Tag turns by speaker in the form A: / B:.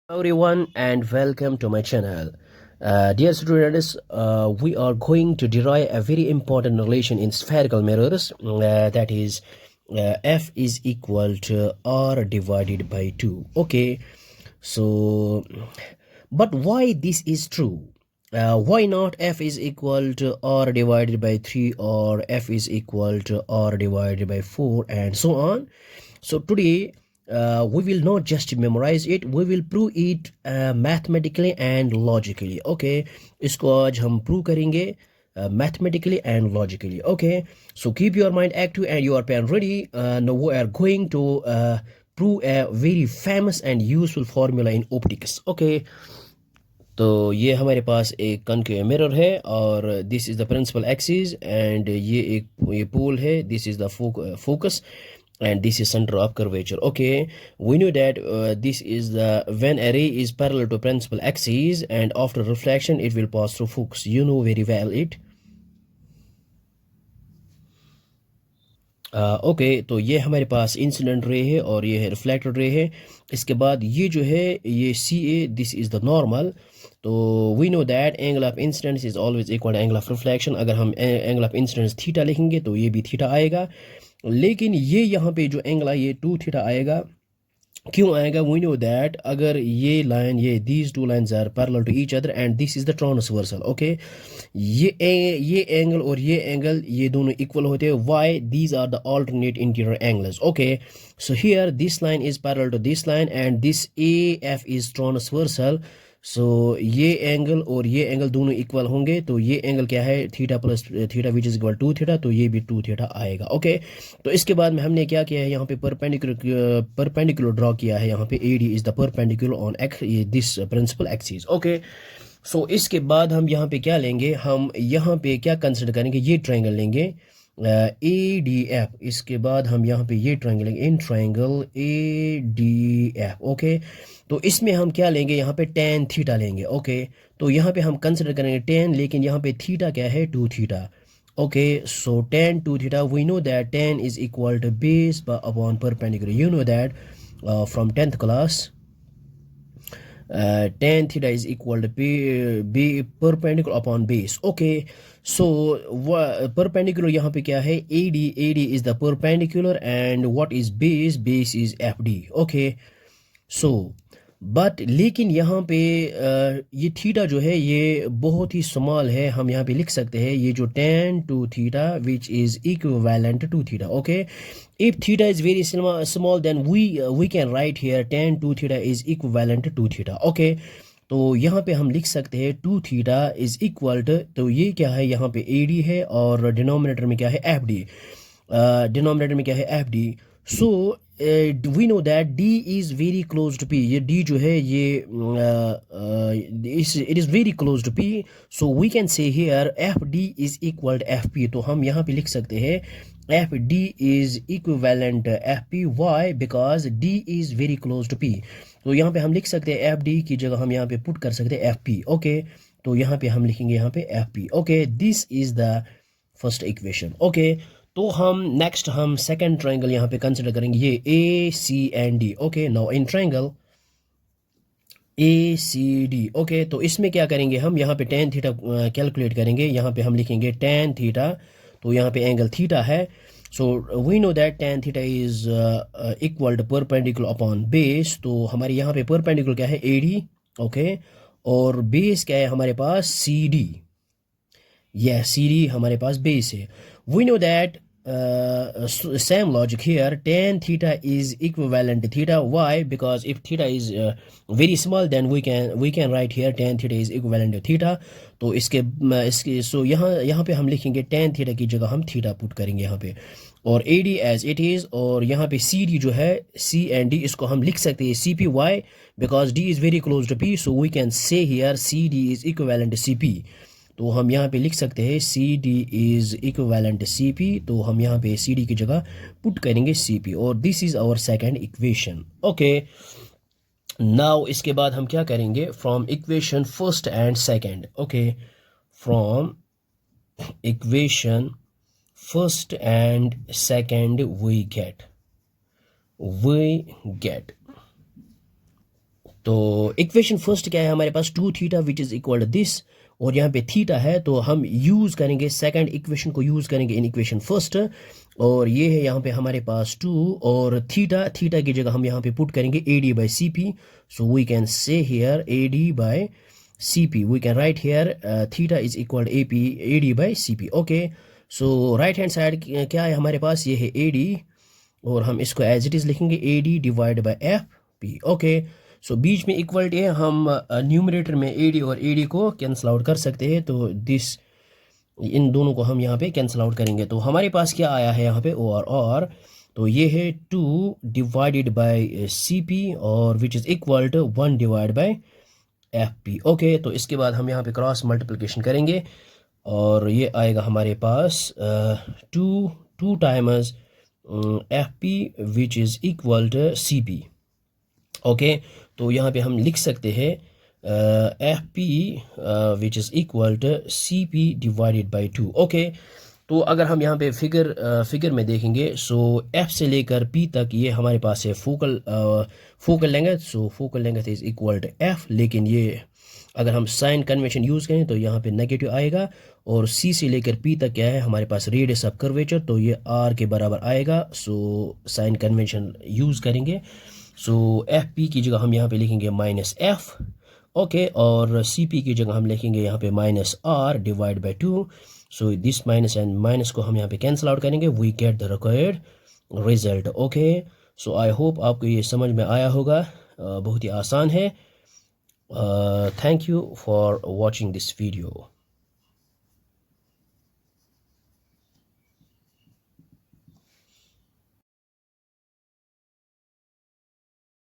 A: Everyone and welcome to my channel. Dear students, we are going to derive a very important relation in spherical mirrors, that is f is equal to r divided by 2. Okay, so but why this is true? Why not f is equal to r divided by 3 or f is equal to r divided by 4 and so on? So today we will not just memorize it, we will prove it mathematically and logically. Okay, इसको आज हम prove करेंगे mathematically and logically. Okay, so keep your mind active and your pen ready. Now we are going to prove a very famous and useful formula in optics. Okay, तो ये हमारे पास एक concave mirror है और this is the principal axis and ये pole है, this is the focus and this is center of curvature. Okay, we know that this is the when a ray is parallel to principal axis and after reflection it will pass through focus. You know very well it. Okay, तो ये हमारे पास incident ray है और ये है reflected ray है. इसके बाद ये जो है ये C A, this is the normal. तो we know that angle of incidence is always equal to angle of reflection. अगर हम एंगल ऑफ इंसिडेंस थीटा लिखेंगे तो ये भी थीटा आएगा, लेकिन ये यहाँ पे जो एंगल है ये 2 थीटा आएगा. क्यों आएगा? वी नो दैट अगर ये लाइन, ये these two lines are parallel to each other and this is the transversal. Okay, ये एंगल और ये एंगल ये दोनों इक्वल होते हैं. Why? These are the alternate interior angles. Okay, so here this line is parallel to this line and this A F is transversal. So ये angle और ये एंगल दोनों इक्वल होंगे, तो ये एंगल क्या है? Theta plus theta which is equal 2 theta, तो ये भी 2 थीटा आएगा. ओके, तो इसके बाद में हमने क्या किया है, यहाँ पे परपेंडिकुलर ड्रॉ किया है. यहाँ पे A D is the perpendicular on this principal axis. Okay, so इसके बाद हम यहाँ पे क्या लेंगे, हम यहाँ पे क्या कंसिडर करेंगे, ये ट्रायंगल लेंगे ए डी एफ. इसके बाद हम यहाँ पे ये ट्रायंगल लेंगे, इन triangle A D F. Okay, तो इसमें हम क्या लेंगे, यहाँ पे टेन थीटा लेंगे. ओके, तो यहाँ पे हम कंसिडर करेंगे टेन, लेकिन यहाँ पे थीटा क्या है? 2 theta. Okay, so tan 2 theta, we know that tan is equal to base upon perpendicular. You know that from 10th class, tan theta is equal to b perpendicular upon base. Okay, so perpendicular यहाँ पे क्या है? AD is the perpendicular and what is base? Base is FD. Okay, so but लेकिन यहाँ पे ये theta जो है ये बहुत ही स्मॉल है. हम यहाँ पे लिख सकते हैं ये जो tan 2 theta which is equivalent to theta. Okay, if theta is very small then we can write here tan 2 theta is equivalent to theta. Okay, तो यहाँ पे हम लिख सकते हैं 2 थीटा इज इक्वल टू, तो ये क्या है, यहाँ पे ए डी है और डिनोमिनेटर में क्या है? F D. डिनोमिनेटर में क्या है? F D. So we know that D is very close to P. ये D जो है ये it is very close to P. So we can say here F D is equal to F P. तो हम यहाँ पे लिख सकते हैं F D is equivalent F P. Why? Because D is very close to P. तो यहाँ पे हम लिख सकते हैं एफ डी की जगह हम यहाँ पे पुट कर सकते हैं एफ पी. ओके, तो यहाँ पे हम लिखेंगे यहाँ पे F P. Okay, this is the first equation. Okay, तो हम नेक्स्ट हम सेकंड ट्रायंगल यहाँ पे कंसिडर करेंगे, ये A C and D. Okay, now in triangle A C D. Okay, तो इसमें क्या करेंगे, हम यहाँ पे tan थीटा कैलकुलेट करेंगे. यहाँ पे हम लिखेंगे tan थीटा, तो यहाँ पे एंगल थीटा है. So we know that tan theta is equal to perpendicular upon base. तो हमारे यहाँ पे परपेंडिकुलर क्या है? A D. ओके, और बेस क्या है हमारे पास? C D. यह सी डी हमारे पास बेस है. We know that same logic here, tan theta is equivalent to theta. Why? Because if theta is very small then we can write here tan theta is equivalent to theta. तो इसके सो यहाँ पे हम लिखेंगे tan theta की जगह हम theta put करेंगे यहाँ पे, और AD as it is. और यहाँ पे CD जो है C and D, इसको हम लिख सकते हैं CP. Why? Because D is very close to P, so we can say here CD is equivalent to CP. तो हम यहाँ पे लिख सकते हैं C D is equivalent C P. तो हम यहाँ पे सी डी की जगह पुट करेंगे सी पी, और this is our second equation. Okay, now इसके बाद हम क्या करेंगे, from equation first and second. Okay, from equation first and second we get तो इक्वेशन फर्स्ट क्या है हमारे पास 2 theta which is equal to this, और यहाँ पे थीटा है तो हम यूज़ करेंगे सेकंड इक्वेशन को यूज़ करेंगे इन इक्वेशन फर्स्ट, और ये है यहाँ पे हमारे पास 2, और थीटा की जगह हम यहाँ पे पुट करेंगे AD by CP. So we can say here AD by CP, we can write here theta is equal AD by CP. Okay, so right hand side क्या है हमारे पास, ये है AD, और हम इसको एज इट इज़ लिखेंगे AD divide by FP. Okay, so बीच में इक्वलिटी है, हम न्यूमरेटर में AD और AD को कैंसिल आउट कर सकते हैं, तो दिस इन दोनों को हम यहाँ पे कैंसिल आउट करेंगे, तो हमारे पास क्या आया है यहाँ पे और तो ये है 2 डिवाइडेड बाय CP और which is equal to 1 divide by FP. Okay, तो इसके बाद हम यहाँ पे क्रॉस मल्टीप्लिकेशन करेंगे और ये आएगा हमारे पास 2 times FP which is equal to CP. Okay, तो यहाँ पे हम लिख सकते हैं FP which is equal to CP divided by 2. Okay, तो अगर हम यहाँ पे फिगर में देखेंगे, सो F से लेकर P तक ये हमारे पास है focal length. So focal length is equal to F, लेकिन ये अगर हम साइन कन्वेंशन यूज़ करें तो यहाँ पे नेगेटिव आएगा, और C से लेकर P तक क्या है हमारे पास रेडियस ऑफ कर्वेचर, तो ये R के बराबर आएगा. सो साइन कन्वेंशन यूज़ करेंगे, सो FP की जगह हम यहाँ पे लिखेंगे -F. ओके, और CP की जगह हम लिखेंगे यहाँ पे -R divide by 2. So this minus and minus को हम यहाँ पे कैंसिल आउट करेंगे, we get the required result. Okay, so I hope आपको ये समझ में आया होगा, बहुत ही आसान है. Thank you for watching this video.